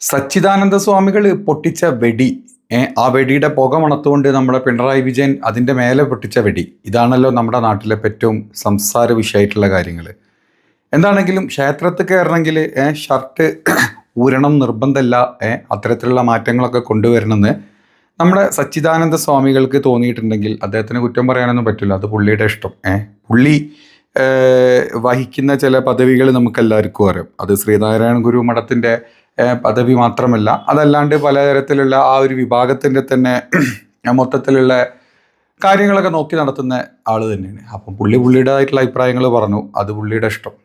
സച്ചിദാനന്ദ സ്വാമികൾ പൊട്ടിച്ച വെടി, ആ വെടിയുടെ പുക മണത്തുകൊണ്ട് നമ്മുടെ പിണറായി വിജയൻ അതിൻ്റെ മേലെ പൊട്ടിച്ച വെടി, ഇതാണല്ലോ നമ്മുടെ നാട്ടിലെ ഏറ്റവും സംസാര വിഷയമായിട്ടുള്ള കാര്യങ്ങൾ. എന്താണെങ്കിലും ക്ഷേത്രത്തിൽ കയറണമെങ്കിൽ ഷർട്ട് ഊരണം നിർബന്ധമല്ല, അത്തരത്തിലുള്ള മാറ്റങ്ങളൊക്കെ കൊണ്ടുവരണമെന്ന് നമ്മുടെ സച്ചിദാനന്ദ സ്വാമികൾക്ക് തോന്നിയിട്ടുണ്ടെങ്കിൽ അദ്ദേഹത്തിന് കുറ്റം പറയാനൊന്നും പറ്റില്ല. അത് പുള്ളിയുടെ ഇഷ്ടം. പുള്ളി വഹിക്കുന്ന ചില പദവികൾ നമുക്കെല്ലാവർക്കും അറിയാം. അത് ശ്രീനാരായണ ഗുരു മഠത്തിൻ്റെ പദവി മാത്രമല്ല, അതല്ലാണ്ട് പലതരത്തിലുള്ള ആ ഒരു വിഭാഗത്തിൻ്റെ തന്നെ മൊത്തത്തിലുള്ള കാര്യങ്ങളൊക്കെ നോക്കി നടത്തുന്ന ആൾ തന്നെയാണ്. അപ്പം പുള്ളിയുടേതായിട്ടുള്ള അഭിപ്രായങ്ങൾ പറഞ്ഞു, അത് പുള്ളിയുടെ ഇഷ്ടം.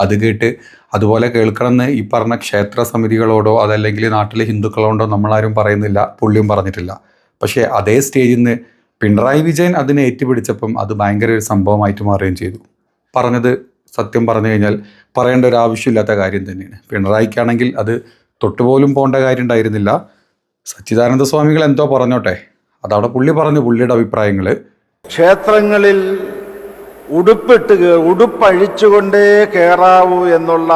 അത് കേട്ട് അതുപോലെ കേൾക്കണമെന്ന് ഈ പറഞ്ഞ ക്ഷേത്ര സമിതികളോടോ അതല്ലെങ്കിൽ നാട്ടിലെ ഹിന്ദുക്കളോടോ നമ്മളാരും പറയുന്നില്ല, പുള്ളിയും പറഞ്ഞിട്ടില്ല. പക്ഷേ അതേ സ്റ്റേജിൽ നിന്ന് പിണറായി വിജയൻ അതിനെ ഏറ്റുപിടിച്ചപ്പം അത് ഭയങ്കര ഒരു സംഭവമായിട്ട് മാറുകയും ചെയ്തു. പറഞ്ഞത് സത്യം പറഞ്ഞു കഴിഞ്ഞാൽ പറയേണ്ട ഒരു ആവശ്യമില്ലാത്ത കാര്യം തന്നെയാണ്. പിണറായിക്കാണെങ്കിൽ അത് തൊട്ടുപോലും പോകേണ്ട കാര്യം ഉണ്ടായിരുന്നില്ല. സച്ചിദാനന്ദ സ്വാമികൾ എന്തോ പറഞ്ഞോട്ടെ, അതവിടെ പുള്ളി പറഞ്ഞു പുള്ളിയുടെ അഭിപ്രായങ്ങൾ. ക്ഷേത്രങ്ങളിൽ ഉടുപ്പഴിച്ചുകൊണ്ടേ കയറാവൂ എന്നുള്ള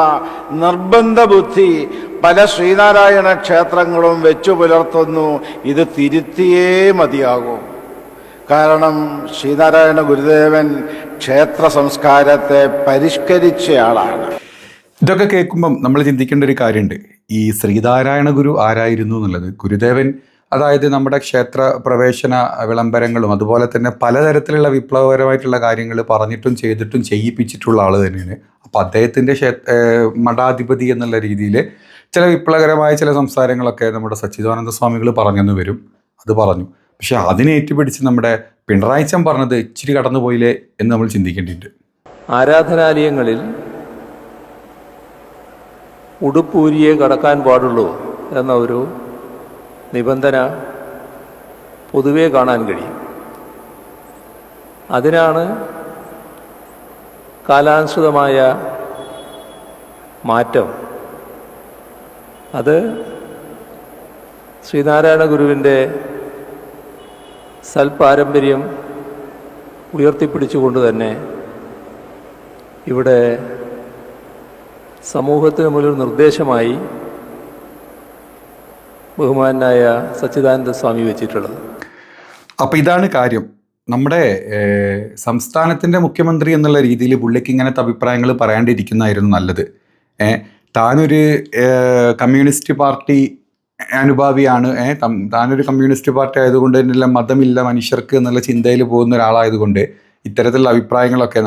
നിർബന്ധ ബുദ്ധി പല ശ്രീനാരായണ ക്ഷേത്രങ്ങളും വെച്ചു പുലർത്തുന്നു. ഇത് തിരുത്തിയേ മതിയാകൂ. കാരണം ശ്രീനാരായണ ഗുരുദേവൻ ക്ഷേത്ര സംസ്കാരത്തെ പരിഷ്കരിച്ചയാളാണ്. ഇതൊക്കെ കേൾക്കുമ്പം നമ്മൾ ചിന്തിക്കേണ്ട ഒരു കാര്യമുണ്ട്. ഈ ശ്രീനാരായണ ഗുരു ആരായിരുന്നു എന്നുള്ളത്. ഗുരുദേവൻ അതായത് നമ്മുടെ ക്ഷേത്ര പ്രവേശന വിളംബരങ്ങളും അതുപോലെ തന്നെ പലതരത്തിലുള്ള വിപ്ലവകരമായിട്ടുള്ള കാര്യങ്ങൾ പറഞ്ഞിട്ടും ചെയ്തിട്ടും ചെയ്യിപ്പിച്ചിട്ടുള്ള ആൾ തന്നെയാണ്. അപ്പോൾ അദ്ദേഹത്തിൻ്റെ മഠാധിപതി എന്നുള്ള രീതിയിൽ ചില വിപ്ലവകരമായ ചില സംസാരങ്ങളൊക്കെ നമ്മുടെ സച്ചിദാനന്ദ സ്വാമികൾ പറഞ്ഞെന്ന് വരും. അത് പറഞ്ഞു. പക്ഷെ അതിനെ ഏറ്റുപിടിച്ച് നമ്മുടെ പിണറായിച്ചൻ പറഞ്ഞത് ഇച്ചിരി കടന്നുപോയില്ലേ എന്ന് നമ്മൾ ചിന്തിക്കേണ്ടിയിട്ടുണ്ട്. ആരാധനാലയങ്ങളിൽ ഉടുപ്പൂരിയെ കടക്കാൻ പാടുള്ളൂ എന്ന ഒരു നിബന്ധന പൊതുവേ കാണാൻ കഴിയും. അതിനാണ് കാലാനുസൃതമായ മാറ്റം. അത് ശ്രീനാരായണ ഗുരുവിൻ്റെ സൽപാരമ്പര്യം ഉയർത്തിപ്പിടിച്ചുകൊണ്ട് തന്നെ ഇവിടെ സമൂഹത്തിന് മുന്നിൽ നിർദ്ദേശമായി ബഹുമാനായ സച്ചിദാനന്ദ സ്വാമി വെച്ചിട്ടുള്ളത്. അപ്പോൾ ഇതാണ് കാര്യം. നമ്മുടെ സംസ്ഥാനത്തിൻ്റെ മുഖ്യമന്ത്രി എന്നുള്ള രീതിയിൽ പുള്ളിക്ക് ഇങ്ങനത്തെ അഭിപ്രായങ്ങൾ പറയാണ്ടിരിക്കുന്നതായിരുന്നു നല്ലത്. താനൊരു കമ്മ്യൂണിസ്റ്റ് പാർട്ടി അനുഭാവിയാണ്, താനൊരു കമ്മ്യൂണിസ്റ്റ് പാർട്ടി ആയതുകൊണ്ട് തന്നെയുള്ള മതമില്ല മനുഷ്യർക്ക് എന്നുള്ള ചിന്തയിൽ പോകുന്ന ഒരാളായതുകൊണ്ട് ഇത്തരത്തിലുള്ള അഭിപ്രായങ്ങളൊക്കെ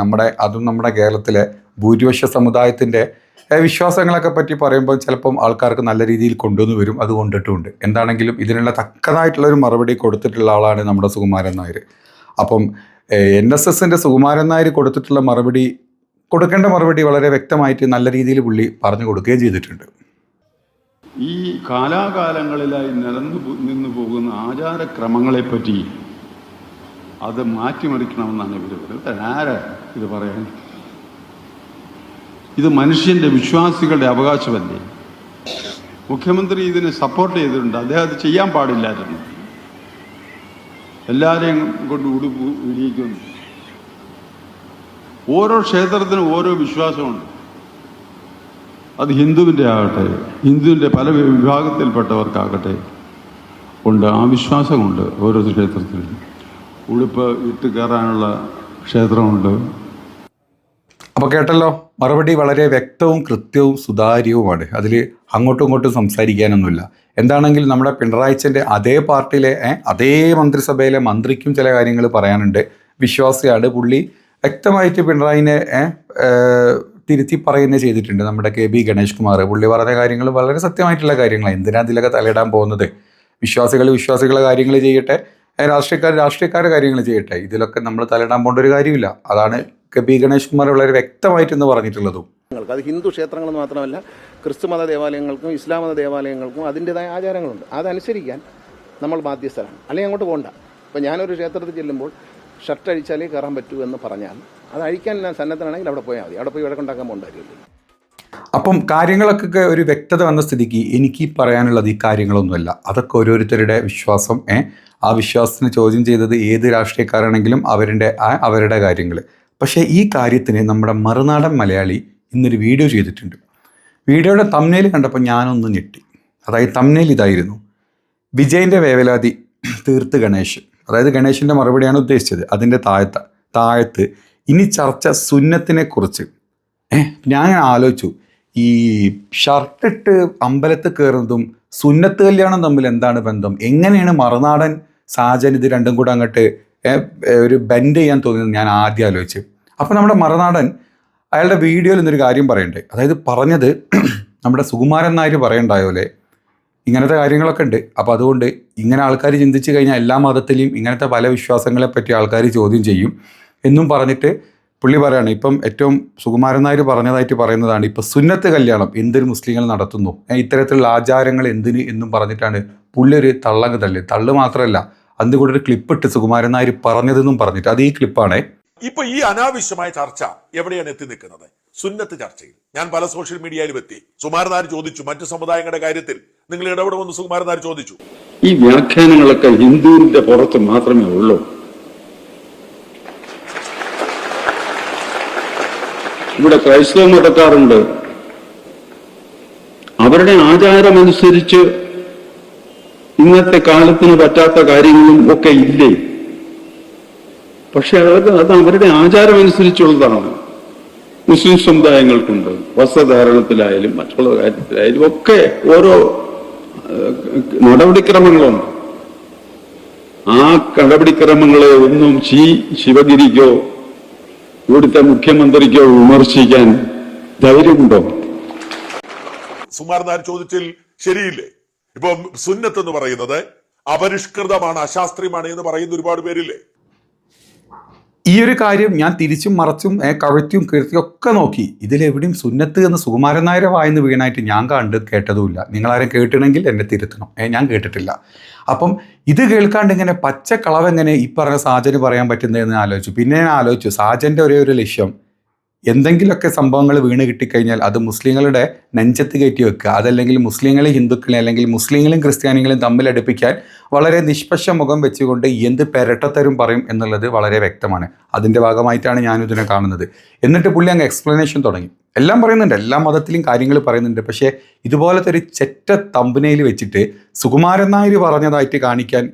അതും നമ്മുടെ കേരളത്തിലെ ഭൂരിപക്ഷ സമുദായത്തിൻ്റെ വിശ്വാസങ്ങളൊക്കെ പറ്റി പറയുമ്പോൾ ചിലപ്പം ആൾക്കാർക്ക് നല്ല രീതിയിൽ കൊണ്ടുവന്ന് വരും. അത് കൊണ്ടിട്ടുമുണ്ട്. എന്താണെങ്കിലും ഇതിനുള്ള തക്കതായിട്ടുള്ളൊരു മറുപടി കൊടുത്തിട്ടുള്ള ആളാണ് നമ്മുടെ സുകുമാരൻ നായർ. അപ്പം NSSൻ്റെ സുകുമാരൻ നായർ കൊടുക്കേണ്ട മറുപടി വളരെ വ്യക്തമായിട്ട് നല്ല രീതിയിൽ പുള്ളി പറഞ്ഞു കൊടുക്കുകയും ചെയ്തിട്ടുണ്ട്. ഈ കാലാകാലങ്ങളിലായി നിന്നു പോകുന്ന ആചാരക്രമങ്ങളെപ്പറ്റി അത് മാറ്റിമറിക്കണമെന്നാണ് ഇവർ പറയുന്നത്. ആരാ ഇത് പറയാൻ? ഇത് മനുഷ്യൻ്റെ വിശ്വാസികളുടെ അവകാശമല്ലേ? മുഖ്യമന്ത്രി ഇതിനെ സപ്പോർട്ട് ചെയ്തിട്ടുണ്ട്. അദ്ദേഹം അത് ചെയ്യാൻ പാടില്ലായിരുന്നു. എല്ലാവരെയും കൊണ്ട് ഉടുപ്പ് ഇടിയിക്കുന്നു. ഓരോ ക്ഷേത്രത്തിനും ഓരോ വിശ്വാസമുണ്ട്. അത് ഹിന്ദുവിൻ്റെ ആകട്ടെ, ഹിന്ദുവിൻ്റെ പല വിഭാഗത്തിൽപ്പെട്ടവർക്കാകട്ടെ ഉണ്ട്. ആ വിശ്വാസമുണ്ട്. ഓരോ ക്ഷേത്രത്തിലും ഉടുപ്പ് ഇട്ട് കയറാനുള്ള ക്ഷേത്രമുണ്ട്. അപ്പോൾ കേട്ടല്ലോ, മറുപടി വളരെ വ്യക്തവും കൃത്യവും സുതാര്യവുമാണ്. അതിൽ അങ്ങോട്ടും ഇങ്ങോട്ടും സംസാരിക്കാനൊന്നുമില്ല. എന്താണെങ്കിലും നമ്മുടെ പിണറായിച്ചൻ്റെ അതേ പാർട്ടിയിലെ അതേ മന്ത്രിസഭയിലെ മന്ത്രിക്കും ചില കാര്യങ്ങൾ പറയാനുണ്ട്. വിശ്വാസിയാണ് പുള്ളി. വ്യക്തമായിട്ട് പിണറായിനെ തിരുത്തി പറയുന്നത് ചെയ്തിട്ടുണ്ട്. നമ്മുടെ KB ഗണേഷ് കുമാർ പുള്ളി പറഞ്ഞ കാര്യങ്ങൾ വളരെ സത്യമായിട്ടുള്ള കാര്യങ്ങളാണ്. എന്തിനാ അതിലൊക്കെ തലയിടാൻ പോകുന്നത്? വിശ്വാസികളുടെ കാര്യങ്ങൾ ചെയ്യട്ടെ, രാഷ്ട്രീയക്കാരുടെ കാര്യങ്ങൾ ചെയ്യട്ടെ. ഇതിലൊക്കെ നമ്മൾ തലയിടാൻ പോകേണ്ട ഒരു കാര്യമില്ല. അതാണ് KB ഗണേഷ് കുമാർ വളരെ വ്യക്തമായിട്ടെന്ന് പറഞ്ഞിട്ടുള്ളതും. അത് ഹിന്ദു ക്ഷേത്രങ്ങൾ മാത്രമല്ല, ക്രിസ്തു മത ദേവാലയങ്ങൾക്കും ഇസ്ലാം മത ദേവാലയങ്ങൾക്കും അതിൻ്റെതായ ആചാരങ്ങളുണ്ട്. അതനുസരിക്കാൻ നമ്മൾ ബാധ്യസ്ഥരാണ്. അല്ലെങ്കിൽ അങ്ങോട്ട് പോകണ്ട. ഇപ്പോൾ ഞാനൊരു ക്ഷേത്രത്തിൽ ചെല്ലുമ്പോൾ ഷർട്ട് അഴിച്ചാലേ കയറാൻ പറ്റൂ എന്ന് പറഞ്ഞാൽ അത് അഴിക്കാൻ ഞാൻ സന്നദ്ധനാണെങ്കിൽ അവിടെ പോയാൽ മതി. അവിടെ പോയി വഴക്കുണ്ടാക്കാൻ പോകേണ്ട കാര്യമില്ല. അപ്പം കാര്യങ്ങളൊക്കെ ഒരു വ്യക്തത വന്ന സ്ഥിതിക്ക് എനിക്ക് പറയാനുള്ളത് ഈ കാര്യങ്ങളൊന്നുമല്ല. അതൊക്കെ ഓരോരുത്തരുടെ വിശ്വാസം. ആ വിശ്വാസത്തിന് ചോദ്യം ചെയ്തത് ഏത് രാഷ്ട്രീയക്കാരാണെങ്കിലും അവരുടെ കാര്യങ്ങൾ. പക്ഷേ ഈ കാര്യത്തിന് നമ്മുടെ മറുനാടൻ മലയാളി ഇന്നൊരു വീഡിയോ ചെയ്തിട്ടുണ്ട്. വീഡിയോയുടെ തംബ്നെയിൽ കണ്ടപ്പോൾ ഞാനൊന്ന് ഞെട്ടി. അതായത് തമ്മിൽ ഇതായിരുന്നു: വിജയൻ്റെ വേവലാതി തീർത്ത് ഗണേഷ്. അതായത് ഗണേഷിൻ്റെ മറുപടിയാണ് ഉദ്ദേശിച്ചത്. അതിൻ്റെ താഴത്ത് ഇനി ചർച്ച സുന്നത്തിനെ കുറിച്ച്. ഞാൻ ആലോചിച്ചു, ഈ ഷർട്ടിട്ട് അമ്പലത്തിൽ കയറുന്നതും സുന്നത്ത് കല്യാണം തമ്മിൽ എന്താണ് ബന്ധം? എങ്ങനെയാണ് മറുനാടൻ സാജൻ ഇത് രണ്ടും കൂടെ അങ്ങോട്ട് ഒരു ബെൻഡ് ചെയ്യാൻ തോന്നിയത് ഞാൻ ആദ്യം ആലോചിച്ചു. അപ്പോൾ നമ്മുടെ മറുനാടൻ അയാളുടെ വീഡിയോയിൽ ഇന്നൊരു കാര്യം പറയണ്ടേ. അതായത് പറഞ്ഞത് നമ്മുടെ സുകുമാരൻ നായർ പറയണ്ടായോലെ ഇങ്ങനത്തെ കാര്യങ്ങളൊക്കെ ഉണ്ട്. അപ്പോൾ അതുകൊണ്ട് ഇങ്ങനെ ആൾക്കാർ ചിന്തിച്ച് കഴിഞ്ഞാൽ എല്ലാ മതത്തിലെയും ഇങ്ങനത്തെ പല വിശ്വാസങ്ങളെ പറ്റി ആൾക്കാർ ചോദ്യം ചെയ്യും എന്നും പറഞ്ഞിട്ട് പുള്ളി പറയാണ്. ഇപ്പം ഏറ്റവും സുകുമാരൻ നായർ പറഞ്ഞതായിട്ട് പറയുന്നതാണ്, ഇപ്പം സുന്നത്ത് കല്യാണം എന്തൊരു മുസ്ലിങ്ങൾ നടത്തുന്നു, ഇത്തരത്തിലുള്ള ആചാരങ്ങൾ എന്തിന് എന്നും പറഞ്ഞിട്ടാണ് പുള്ളി ഒരു തള്ളങ്ങ് തള്ളു മാത്രമല്ല അതിൻ്റെ കൂടെ ഒരു ക്ലിപ്പ് ഇട്ട് സുകുമാരൻ നായർ പറഞ്ഞതെന്നും പറഞ്ഞിട്ട്. അത് ഈ ക്ലിപ്പാണേ. ഇപ്പൊ ഈ അനാവശ്യമായ ചർച്ച എവിടെയാണ് എത്തി നിൽക്കുന്നത്? സുന്നത്ത് ചർച്ചയിൽ ഞാൻ പല സോഷ്യൽ മീഡിയയിലും എത്തി. സുകുമാരൻ നായർ ചോദിച്ചു, മറ്റു സമുദായങ്ങളുടെ കാര്യത്തിൽ നിങ്ങൾ ഇടപെടുമെന്ന് സുകുമാരൻ നായർ ചോദിച്ചു. ഈ വ്യാഖ്യാനങ്ങളൊക്കെ ഹിന്ദുവിന്റെ പുറത്ത് മാത്രമേ ഉള്ളൂ. ഇവിടെ ക്രൈസ്തവ മതക്കാരുണ്ട്, അവരുടെ ആചാരമനുസരിച്ച് ഇന്നത്തെ കാലത്തിന് പറ്റാത്ത കാര്യങ്ങളും ഒക്കെ ഇല്ലേ? പക്ഷെ അത് അവരുടെ ആചാരമനുസരിച്ചുള്ളതാണ്. മുസ്ലിം സമുദായങ്ങൾക്കുണ്ട്, വസ്ത്രധാരണത്തിലായാലും മറ്റുള്ള കാര്യത്തിലായാലും ഒക്കെ ഓരോ നടപടിക്രമങ്ങളുണ്ട്. ആ നടപടിക്രമങ്ങളെ ഒന്നും ശിവഗിരിക്കോ ഇവിടുത്തെ മുഖ്യമന്ത്രിക്കോ വിമർശിക്കാൻ ധൈര്യമുണ്ടോ? സുകുമാരൻ നായർ ചോദിച്ചിൽ ശരിയില്ലേ? ഇപ്പൊ സുന്നത്ത് എന്ന് പറയുന്നത് അപരിഷ്കൃതമാണ്, അശാസ്ത്രീയമാണ് എന്ന് പറയുന്ന ഒരുപാട് പേരില്ലേ? ഈ ഒരു കാര്യം ഞാൻ തിരിച്ചും മറച്ചും കഴുത്തിയും കീർത്തിയും ഒക്കെ നോക്കി. ഇതിലെവിടെയും സുന്നത്ത് എന്ന് സുകുമാരൻ നായരെ വായിന്ന് വീണായിട്ട് ഞാൻ കേട്ടതുമില്ല. നിങ്ങളാരും കേട്ടിട്ടുണ്ടെങ്കിൽ എന്നെ തിരുത്തണം. ഞാൻ കേട്ടിട്ടില്ല. അപ്പം ഇത് കേൾക്കാണ്ട് ഇങ്ങനെ പച്ചക്കളവെങ്ങനെ ഈ പറഞ്ഞ സാജന് പറയാൻ പറ്റുന്നതെന്ന് ആലോചിച്ചു. പിന്നെ ഞാൻ ആലോചിച്ചു, സാജൻ്റെ ഒരേ ഒരു ലക്ഷ്യം എന്തെങ്കിലുമൊക്കെ സംഭവങ്ങൾ വീണ് കിട്ടിക്കഴിഞ്ഞാൽ അത് മുസ്ലിങ്ങളുടെ നെഞ്ചത്ത് കയറ്റി വെക്കുക, അതല്ലെങ്കിൽ മുസ്ലിങ്ങളെ ഹിന്ദുക്കളെ അല്ലെങ്കിൽ മുസ്ലിങ്ങളും ക്രിസ്ത്യാനികളും തമ്മിലടുപ്പിക്കാൻ വളരെ നിഷ്പക്ഷ മുഖം വെച്ചുകൊണ്ട് എന്ത് പെരട്ടത്തരും പറയും എന്നുള്ളത് വളരെ വ്യക്തമാണ്. അതിൻ്റെ ഭാഗമായിട്ടാണ് ഞാനിതിനെ കാണുന്നത്. എന്നിട്ട് പുള്ളി അങ്ങ് എക്സ്പ്ലനേഷൻ തുടങ്ങി. എല്ലാം പറയുന്നുണ്ട്, എല്ലാ മതത്തിലും കാര്യങ്ങൾ പറയുന്നുണ്ട്. പക്ഷേ ഇതുപോലത്തെ ഒരു ചെറ്റ തമ്പനയിൽ വെച്ചിട്ട് സുകുമാരൻ നായർ പറഞ്ഞതായിട്ട് കാണിക്കാൻ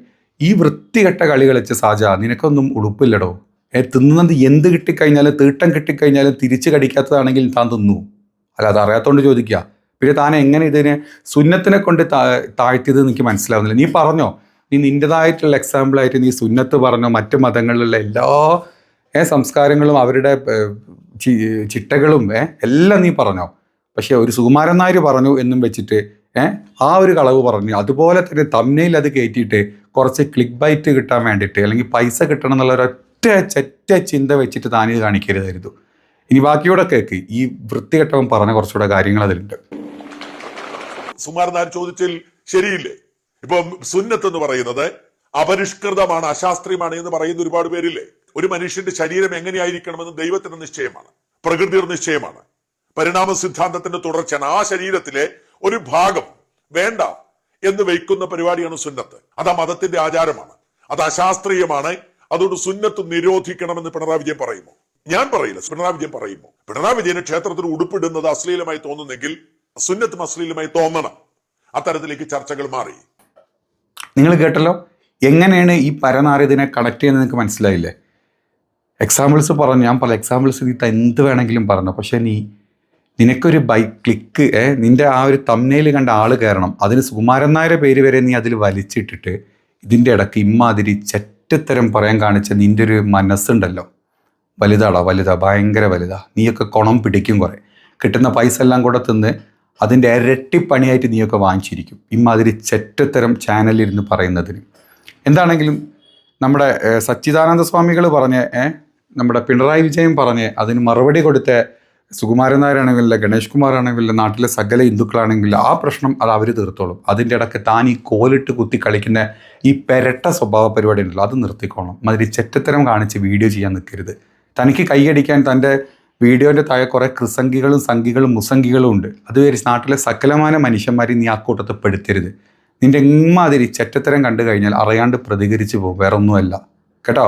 ഈ വൃത്തികെട്ട കളി കളിച്ച സാജ, നിനക്കൊന്നും ഉടുപ്പില്ലടോ. തിന്നുന്നത് എന്ത് കിട്ടിക്കഴിഞ്ഞാലും തീട്ടം കിട്ടിക്കഴിഞ്ഞാലും തിരിച്ച് കടിക്കാത്തതാണെങ്കിൽ താൻ തിന്നു. അല്ല, അത് അറിയാത്തതുകൊണ്ട് ചോദിക്കുക. പിന്നെ താൻ എങ്ങനെ ഇതിനെ സുന്നത്തിനെ കൊണ്ട് താഴ്ത്തിയത് എനിക്ക് മനസ്സിലാവുന്നില്ല. നീ പറഞ്ഞോ, നീ നിൻ്റെതായിട്ടുള്ള എക്സാമ്പിളായിട്ട് നീ സുന്നത്ത് പറഞ്ഞോ, മറ്റ് മതങ്ങളിലുള്ള എല്ലാ സംസ്കാരങ്ങളും അവരുടെ ചിട്ടകളും എല്ലാം നീ പറഞ്ഞോ. പക്ഷേ ഒരു സുകുമാരൻ നായർ പറഞ്ഞു എന്നും വെച്ചിട്ട് ആ ഒരു കളവ് പറഞ്ഞു. അതുപോലെ തന്നെ തമ്മിൽ അത് കയറ്റിയിട്ട് കുറച്ച് ക്ലിക്ക് ബൈറ്റ് കിട്ടാൻ വേണ്ടിയിട്ട് അല്ലെങ്കിൽ പൈസ കിട്ടണം എന്നുള്ള ചെറ്റ ചിന്ത വെച്ചിട്ട് താനിത് കാണിക്കരുതായിരുന്നു. ഇനി ബാക്കിയൂടെ കേക്ക്. ഈ വൃത്തികെട്ടവൻ പറഞ്ഞ കുറച്ചുകൂടെ കാര്യങ്ങൾ അതിലുണ്ട്. സുകുമാരൻ നായർ ചോദിച്ചിൽ ശരിയില്ലേ? ഇപ്പൊ സുന്നത്ത് എന്ന് പറയുന്നത് അപരിഷ്കൃതമാണ്, അശാസ്ത്രീയമാണ് എന്ന് പറയുന്ന ഒരുപാട് പേരില്ലേ? ഒരു മനുഷ്യന്റെ ശരീരം എങ്ങനെയായിരിക്കണമെന്ന് ദൈവത്തിന്റെ നിശ്ചയമാണ്, പ്രകൃതിയുടെ നിശ്ചയമാണ്, പരിണാമ സിദ്ധാന്തത്തിന്റെ തുടർച്ചയാണ്. ആ ശരീരത്തിലെ ഒരു ഭാഗം വേണ്ട എന്ന് വയ്ക്കുന്ന പരിപാടിയാണ് സുന്നത്ത്. അത് ആ മതത്തിന്റെ ആചാരമാണ്, അത് അശാസ്ത്രീയമാണ്. അതുകൊണ്ട് സുന്നത്ത് നിരോധിക്കണമെന്ന് പിണറായി വിജയൻ പറയുമോ? ഞാൻ പറയില്ല. പിണറായി വിജയൻ പറയുമോ? പിണറായി വിജയന് ക്ഷേത്രത്തിൽ ഉടുപ്പിടുന്നത് അശ്ലീലമായി തോന്നുന്നെങ്കിൽ സുന്നത്തും അശ്ലീലമായി തോന്നണം. അത്തരത്തിലേക്ക് ചർച്ചകൾ മാറി. നിങ്ങൾ കേട്ടല്ലോ എങ്ങനെയാണ് ഈ പരനാറിയതിനെ കണക്ട് ചെയ്യുന്നത്? നിങ്ങൾക്ക് മനസ്സിലായില്ലേ? എക്സാമ്പിൾസ് പറഞ്ഞു, ഞാൻ പല എക്സാമ്പിൾസ് നീ എന്ത് വേണമെങ്കിലും പറഞ്ഞു. പക്ഷേ നിനക്കൊരു ക്ലിക്ക് നിൻ്റെ ആ ഒരു തമ്മിൽ കണ്ട ആൾ കയറണം. അതിന് സുകുമാരൻ നായരുടെ പേര് വരെ നീ അതിൽ വലിച്ചിട്ടിട്ട് ഇതിൻ്റെ ഇടയ്ക്ക് ഇമ്മാതിരി ചെറ്റത്തരം പറയാൻ കാണിച്ച നിൻ്റെ ഒരു മനസ്സുണ്ടല്ലോ, വലുതാ, ഭയങ്കര വലുതാ. നീയൊക്കെ കുണം പിടിക്കും. കുറേ കിട്ടുന്ന പൈസ എല്ലാം കൂടെ തിന്ന് അതിൻ്റെ ഇരട്ടിപ്പണിയായിട്ട് നീയൊക്കെ വാങ്ങിച്ചിരിക്കും ഇമ്മാതിരി ചെറ്റത്തരം ചാനലിരുന്ന് പറയുന്നതിന്. എന്താണെങ്കിലും നമ്മുടെ സച്ചിദാനന്ദ സ്വാമികൾ പറഞ്ഞ് നമ്മുടെ പിണറായി വിജയൻ പറഞ്ഞ് അതിന് മറുപടി കൊടുത്ത സുകുമാരൻ നായരാണെങ്കിലോ ഗണേഷ് കുമാർ ആണെങ്കിലോ നാട്ടിലെ സകല ഹിന്ദുക്കളാണെങ്കിലോ ആ പ്രശ്നം അത് അവർ തീർത്തോളും. അതിൻ്റെ ഇടയ്ക്ക് താൻ ഈ കോലിട്ട് കുത്തി കളിക്കുന്ന ഈ പെരട്ട സ്വഭാവ പരിപാടി ഉണ്ടല്ലോ അത് നിർത്തിക്കോണം. അതിൽ ചെറ്റത്തരം കാണിച്ച് വീഡിയോ ചെയ്യാൻ നിൽക്കരുത്. തനിക്ക് കൈയടിക്കാൻ തൻ്റെ വീഡിയോൻ്റെ താഴെ കുറേ കൃസംഗികളും സംഘികളും മുസംഗികളും ഉണ്ട്. അത് നാട്ടിലെ സകലമാന മനുഷ്യന്മാരെ നീ ആ കൂട്ടത്തിൽ പെടുത്തരുത്. നിൻ്റെ എമ്മാതിരി ചെറ്റത്തരം കണ്ടു കഴിഞ്ഞാൽ അറിയാണ്ട് പ്രതികരിച്ച് പോകും, വേറെ ഒന്നുമല്ല കേട്ടോ.